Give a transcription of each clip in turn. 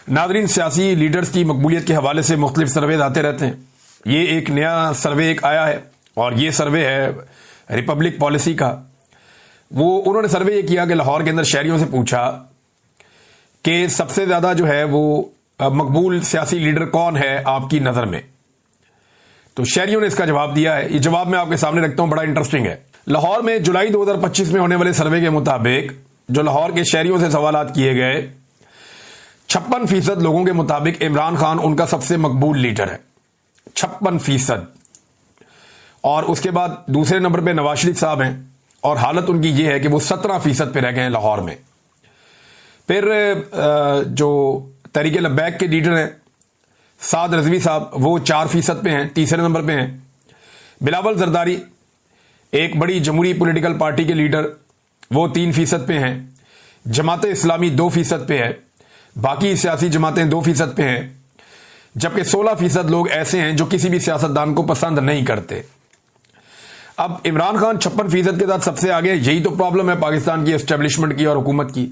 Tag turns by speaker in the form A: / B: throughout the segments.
A: Nadreen, सियासी leaders की मकबूलियत के हवाले से मुख्तलिफ सर्वे आते रहते हैं। ये एक नया सर्वे एक आया है और ये सर्वे है रिपब्लिक पॉलिसी का। उन्होंने सर्वे ये किया कि लाहौर के अंदर शहरियों से पूछा कि सबसे ज़्यादा जो है वो मकबूल सियासी लीडर कौन है आपकी नज़र में। तो शहरियों ने इसका जवाब दिया है। ये जवाब मैं आपके सामने रखता हूं, बड़ा इंटरेस्टिंग है। लाहौर में जुलाई 2025 में होने वाले सर्वे के मुताबिक जो लाहौर के शहरियों से सवालात किए गए, 56% लोगों के मुताबिक इमरान खान उनका सबसे मकबूल लीडर है, 56%। और उसके बाद दूसरे नंबर पे नवाज शरीफ साहब हैं और हालत उनकी ये है कि वो 17% पे रह गए हैं लाहौर में। फिर जो तहरीक लब्बैक के लीडर हैं साद रजवी साहब, वो 4% पे हैं, तीसरे नंबर पे हैं। बिलावल जरदारी, एक बड़ी जमहूरी पॉलिटिकल पार्टी के लीडर, वो 3% पे हैं। जमात इस्लामी 2% पे है, बाकी सियासी जमातें 2% पे हैं, जबकि 16% लोग ऐसे हैं जो किसी भी सियासतदान को पसंद नहीं करते। अब इमरान खान 56% के साथ सबसे आगे, यही तो प्रॉब्लम है पाकिस्तान की एस्टेब्लिशमेंट की और हुकूमत की।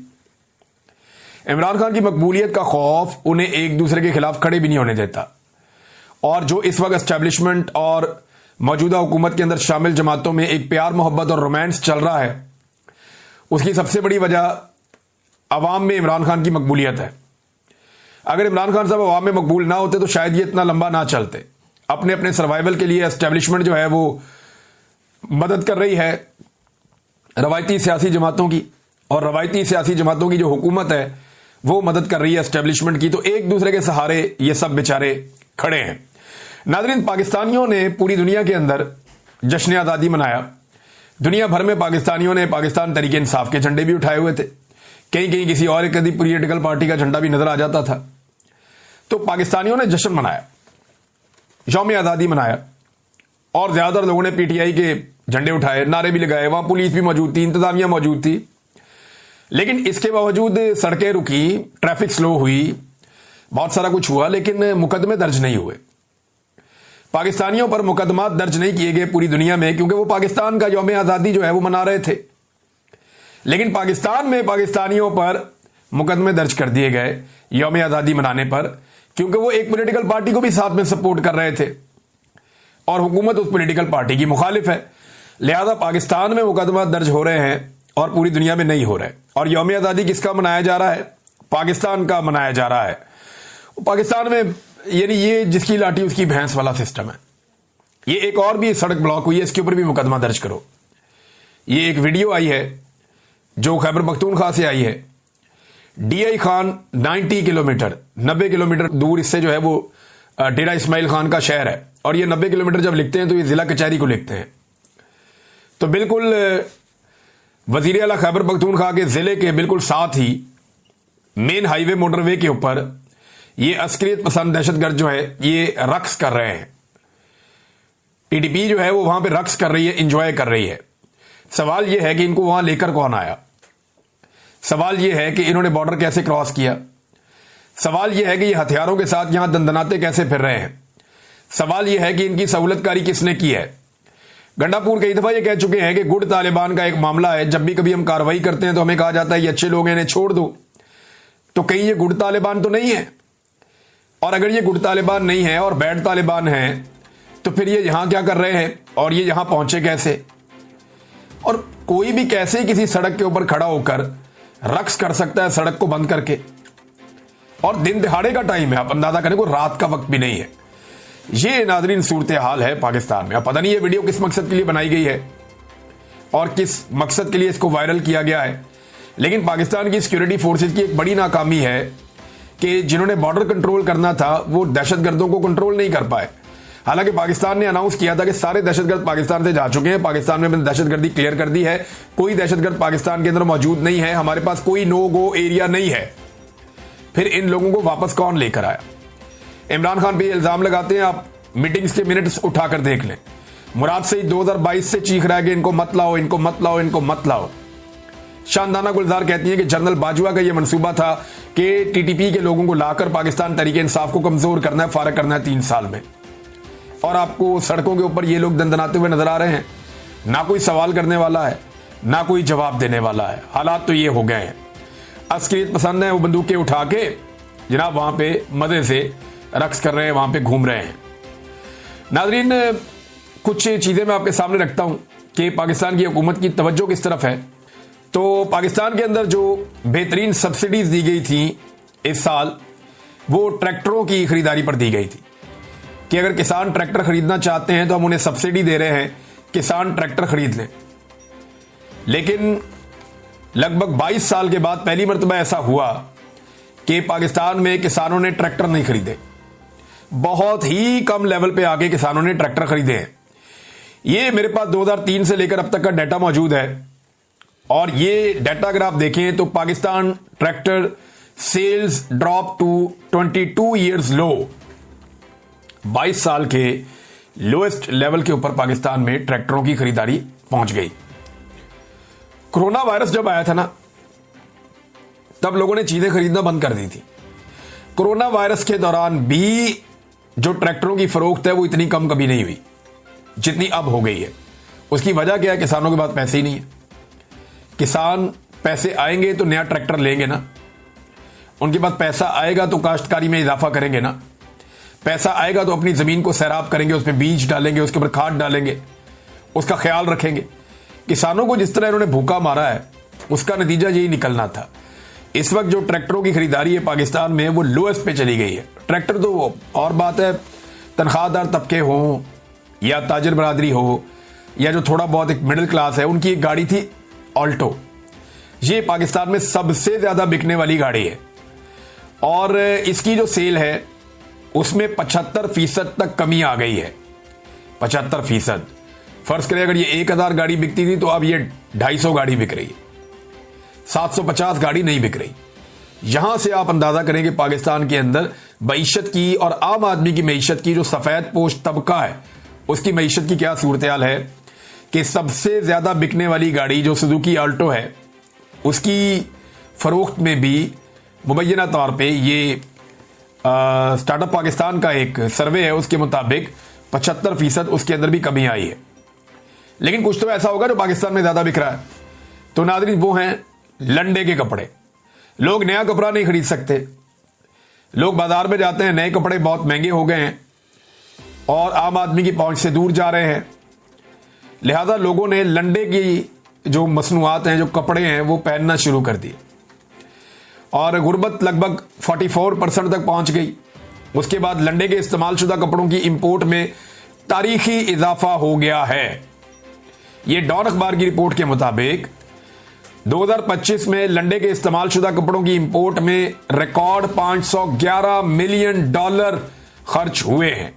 A: इमरान खान की मकबूलियत का खौफ उन्हें एक दूसरे के खिलाफ खड़े भी नहीं होने देता। और जो इस वक्त एस्टेब्लिशमेंट और मौजूदा हुकूमत के अंदर शामिल जमातों में एक प्यार मोहब्बत और रोमांस चल रहा है, उसकी सबसे बड़ी वजह अवाम में इमरान खान की मकबूलियत है। अगर इमरान खान साहब अवाम में मकबूल ना होते तो शायद ये इतना लंबा ना चलते। अपने अपने सर्वाइवल के लिए एस्टेब्लिशमेंट जो है वो मदद कर रही है रवायती सियासी जमातों की, और रवायती सियासी जमातों की जो हुकूमत है वो मदद कर रही है एस्टेब्लिशमेंट की। तो एक दूसरे के सहारे ये सब बेचारे खड़े हैं। नाज़रीन, पाकिस्तानियों ने पूरी दुनिया के अंदर जश्न आज़ादी मनाया। दुनिया भर में पाकिस्तानियों ने पाकिस्तान तहरीक इंसाफ के झंडे भी उठाए हुए थे। कहीं कहीं किसी और एक पॉलिटिकल पार्टी का झंडा भी नजर आ जाता था। तो पाकिस्तानियों ने जश्न मनाया, यौम आज़ादी मनाया, और ज्यादातर लोगों ने पीटीआई के झंडे उठाए, नारे भी लगाए। वहां पुलिस भी मौजूद थी, इंतजामिया मौजूद थी। लेकिन इसके बावजूद सड़कें रुकी, ट्रैफिक स्लो हुई, बहुत सारा कुछ हुआ, लेकिन मुकदमे दर्ज नहीं हुए। पाकिस्तानियों पर मुकदमा दर्ज नहीं किए गए पूरी दुनिया में, क्योंकि वो पाकिस्तान का यौम आज़ादी जो है वो मना रहे थे। लेकिन पाकिस्तान में पाकिस्तानियों पर मुकदमे दर्ज कर दिए गए यौम आज़ादी मनाने पर, क्योंकि वो एक पॉलिटिकल पार्टी को भी साथ में सपोर्ट कर रहे थे और हुकूमत उस पॉलिटिकल पार्टी की मुखालिफ है। लिहाजा पाकिस्तान में मुकदमा दर्ज हो रहे हैं और पूरी दुनिया में नहीं हो रहे। और यौम आज़ादी किसका मनाया जा रहा है? पाकिस्तान का मनाया जा रहा है। पाकिस्तान में यानी ये जिसकी लाठी उसकी भैंस वाला सिस्टम है। ये एक और भी सड़क ब्लॉक हुई है, इसके ऊपर भी मुकदमा दर्ज करो। ये एक वीडियो आई है जो खैबर पख्तूनख्वा से आई है। डीआई खान 90 किलोमीटर दूर इससे जो है वो डेरा इस्माइल खान का शहर है, और ये 90 किलोमीटर जब लिखते हैं तो ये जिला कचहरी को लिखते हैं। तो बिल्कुल वजीर आला खैबर पख्तूनख्वा के जिले के बिल्कुल साथ ही मेन हाईवे मोटरवे के ऊपर ये अस्करियत पसंद दहशतगर्द जो है ये रक्स कर रहे हैं। टीडीपी जो है वो वहां पे रक्स कर रही है, इंजॉय कर रही है। सवाल यह है कि इनको वहां लेकर कौन आया? सवाल यह है कि इन्होंने बॉर्डर कैसे क्रॉस किया? सवाल यह है कि ये हथियारों के साथ यहां दंदनाते कैसे फिर रहे हैं? सवाल यह है कि इनकी सहूलतकारी किसने की है? गंडापुर कई दफा ये कह चुके हैं कि गुड तालिबान का एक मामला है। जब भी कभी हम कार्रवाई करते हैं तो हमें कहा जाता है ये अच्छे लोग हैं, इन्हें छोड़ दो। तो कहीं ये गुड तालिबान तो नहीं है? और अगर ये गुड तालिबान नहीं है और बैड तालिबान है तो फिर ये यहां क्या कर रहे हैं और ये यहां पहुंचे कैसे? और कोई भी कैसे किसी सड़क के ऊपर खड़ा होकर रक्स कर सकता है सड़क को बंद करके? और दिन दिहाड़े का टाइम है, आप अंदाजा करें, कोई रात का वक्त भी नहीं है। ये नाज़रीन सूरत हाल है पाकिस्तान में। अब पता नहीं ये वीडियो किस मकसद के लिए बनाई गई है और किस मकसद के लिए इसको वायरल किया गया है, लेकिन पाकिस्तान की सिक्योरिटी फोर्सेज की एक बड़ी नाकामी है कि जिन्होंने बॉर्डर कंट्रोल करना था वो दहशतगर्दों को कंट्रोल नहीं कर पाए। हालांकि पाकिस्तान ने अनाउंस किया था कि सारे दहशतगर्द पाकिस्तान से जा चुके हैं, पाकिस्तान में दहशतगर्दी क्लियर कर दी है, कोई दहशतगर्द पाकिस्तान के अंदर मौजूद नहीं है, हमारे पास कोई नो गो एरिया नहीं है। फिर इन लोगों को वापस कौन लेकर आया? इमरान खान पे इल्जाम लगाते हैं, आप मीटिंग्स के मिनट्स उठाकर देख लें। मुराद सईद 2022 से चीख रहा है कि इनको मत लाओ, इनको मत लाओ, इनको मत लाओ। शानदाना गुलजार कहती है कि जनरल बाजवा का यह मंसूबा था कि टीटीपी के लोगों को लाकर पाकिस्तान तहरीक इंसाफ को कमजोर करना है, फारग करना है 3 साल में। और आपको सड़कों के ऊपर ये लोग दंदनाते हुए नजर आ रहे हैं। ना कोई सवाल करने वाला है, ना कोई जवाब देने वाला है। हालात तो ये हो गए हैं। अस्करियत पसंद है वो बंदूकें उठा के जनाब वहां पे मजे से रक्स कर रहे हैं, वहां पे घूम रहे हैं। नाजरीन, कुछ चीजें मैं आपके सामने रखता हूं कि पाकिस्तान की हुकूमत की तवज्जो किस तरफ है। तो पाकिस्तान के अंदर जो बेहतरीन सब्सिडीज दी गई थी इस साल, वो ट्रैक्टरों की खरीदारी पर दी गई थी कि अगर किसान ट्रैक्टर खरीदना चाहते हैं तो हम उन्हें सब्सिडी दे रहे हैं, किसान ट्रैक्टर खरीद लें। लेकिन लगभग 22 साल के बाद पहली मरतबा ऐसा हुआ कि पाकिस्तान में किसानों ने ट्रैक्टर नहीं खरीदे। बहुत ही कम लेवल पे आके किसानों ने ट्रैक्टर खरीदे हैं। ये मेरे पास 2003 से लेकर अब तक का डाटा मौजूद है और ये डाटा अगर आप देखें तो Pakistan tractor sales drop to 22 years low. 22 साल के लोएस्ट लेवल के ऊपर पाकिस्तान में ट्रैक्टरों की खरीदारी पहुंच गई। कोरोना वायरस जब आया था ना, तब लोगों ने चीजें खरीदना बंद कर दी थी। कोरोना वायरस के दौरान भी जो ट्रैक्टरों की फरोख्त है वो इतनी कम कभी नहीं हुई जितनी अब हो गई है। उसकी वजह क्या है? किसानों के पास पैसे ही नहीं है। किसान पैसे आएंगे तो नया ट्रैक्टर लेंगे ना, उनके पास पैसा आएगा तो काश्तकारी में इजाफा करेंगे ना, पैसा आएगा तो अपनी जमीन को सैराब करेंगे, उसमें बीज डालेंगे, उसके ऊपर खाद डालेंगे, उसका ख्याल रखेंगे। किसानों को जिस तरह इन्होंने भूखा मारा है उसका नतीजा यही निकलना था। इस वक्त जो ट्रैक्टरों की खरीदारी है पाकिस्तान में वो लोएस्ट पे चली गई है। ट्रैक्टर तो और बात है, तनख्वाहदार तबके हो या ताजर बरादरी हो या जो थोड़ा बहुत एक मिडिल क्लास है, उनकी एक गाड़ी थी ऑल्टो। ये पाकिस्तान में सबसे ज्यादा बिकने वाली गाड़ी है और इसकी जो सेल है उसमें 75% तक कमी आ गई है। 75%। फर्ज करें अगर ये 1000 गाड़ी बिकती थी तो अब ये 250 गाड़ी बिक रही है, 750 गाड़ी नहीं बिक रही। यहां से आप अंदाजा करें कि पाकिस्तान के अंदर मईशत की और आम आदमी की मईशत की, जो सफेद पोश तबका है उसकी मईशत की क्या सूरत हाल है कि सबसे ज्यादा बिकने वाली गाड़ी जो सुजुकी ऑल्टो है उसकी फरोख्त में भी मुबैना तौर पे ये स्टार्टअप पाकिस्तान का एक सर्वे है, उसके मुताबिक 75% उसके अंदर भी कमी आई है। लेकिन कुछ तो ऐसा होगा जो पाकिस्तान में ज्यादा बिक रहा है। तो नाज़रीन, वो हैं लंडे के कपड़े। लोग नया कपड़ा नहीं खरीद सकते, लोग बाजार में जाते हैं, नए कपड़े बहुत महंगे हो गए हैं और आम आदमी की पहुंच से दूर जा रहे हैं। लिहाजा लोगों ने लंडे की जो मसनूआत हैं, जो कपड़े हैं, वो पहनना शुरू कर दिए और गुर्बत लगभग 44% तक पहुंच गई। उसके बाद लंडे के इस्तेमाल शुदा कपड़ों की इंपोर्ट में तारीखी इजाफा हो गया है। यह डॉन अखबार की रिपोर्ट के मुताबिक 2025 में लंडे के इस्तेमाल शुदा कपड़ों की इंपोर्ट में रिकॉर्ड $511 मिलियन खर्च हुए हैं।